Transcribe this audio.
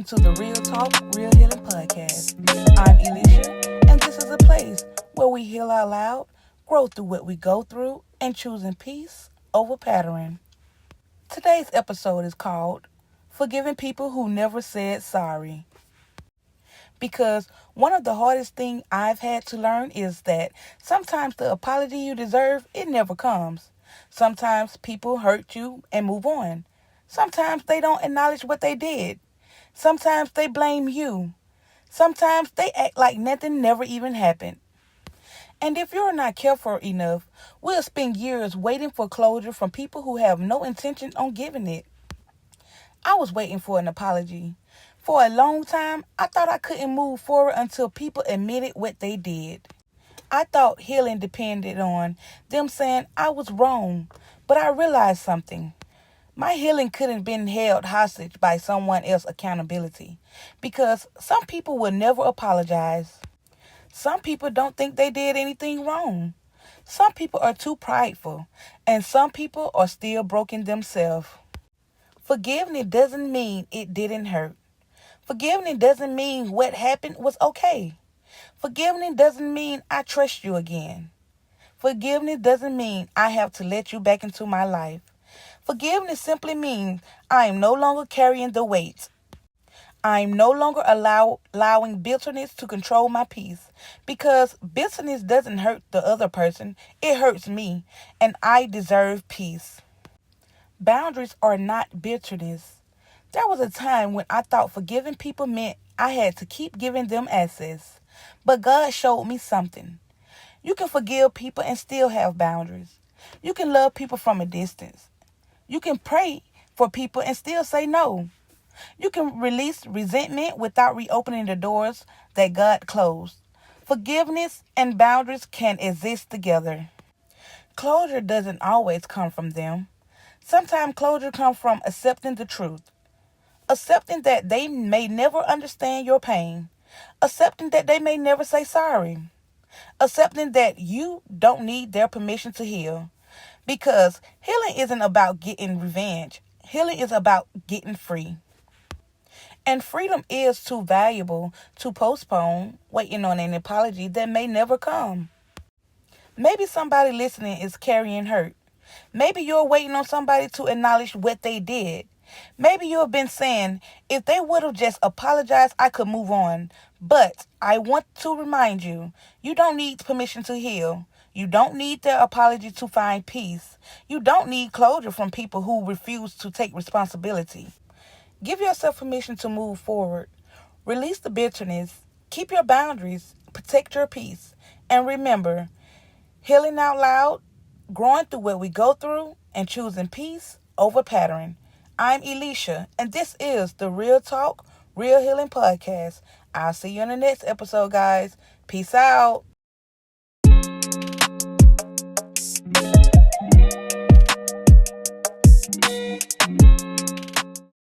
welcome to the Real Talk, Real Healing Podcast. I'm Elisha, and this is a place where we heal out loud, grow through what we go through, and choosing peace over pattern. Today's episode is called Forgiving People Who Never Said Sorry. Because one of the hardest things I've had to learn is that sometimes the apology you deserve, it never comes. Sometimes people hurt you and move on. Sometimes they don't acknowledge what they did. Sometimes they blame you. Sometimes they act like nothing never even happened. And if you're not careful enough, we'll spend years waiting for closure from people who have no intention on giving it. I was waiting for an apology. For a long time, I thought I couldn't move forward until people admitted what they did. I thought healing depended on them saying I was wrong, but I realized something. My healing couldn't have been held hostage by someone else's accountability because some people will never apologize. Some people don't think they did anything wrong. Some people are too prideful, and some people are still broken themselves. Forgiveness doesn't mean it didn't hurt. Forgiveness doesn't mean what happened was okay. Forgiveness doesn't mean I trust you again. Forgiveness doesn't mean I have to let you back into my life. Forgiveness simply means I am no longer carrying the weight. I am no longer allowing bitterness to control my peace because bitterness doesn't hurt the other person, it hurts me, and I deserve peace. Boundaries are not bitterness. There was a time when I thought forgiving people meant I had to keep giving them access, but God showed me something. You can forgive people and still have boundaries. You can love people from a distance. You can pray for people and still say no. You can release resentment without reopening the doors that God closed. Forgiveness and boundaries can exist together. Closure doesn't always come from them. Sometimes closure comes from accepting the truth. Accepting that they may never understand your pain. Accepting that they may never say sorry. Accepting that you don't need their permission to heal. Because healing isn't about getting revenge. Healing is about getting free. And freedom is too valuable to postpone waiting on an apology that may never come. Maybe somebody listening is carrying hurt. Maybe you're waiting on somebody to acknowledge what they did. Maybe you have been saying, if they would have just apologized, I could move on. But I want to remind you, you don't need permission to heal. You don't need their apology to find peace. You don't need closure from people who refuse to take responsibility. Give yourself permission to move forward. Release the bitterness. Keep your boundaries. Protect your peace. And remember, healing out loud, growing through what we go through, and choosing peace over pattern. I'm Elisha, and this is the Real Talk, Real Healing Podcast. I'll see you in the next episode, guys. Peace out.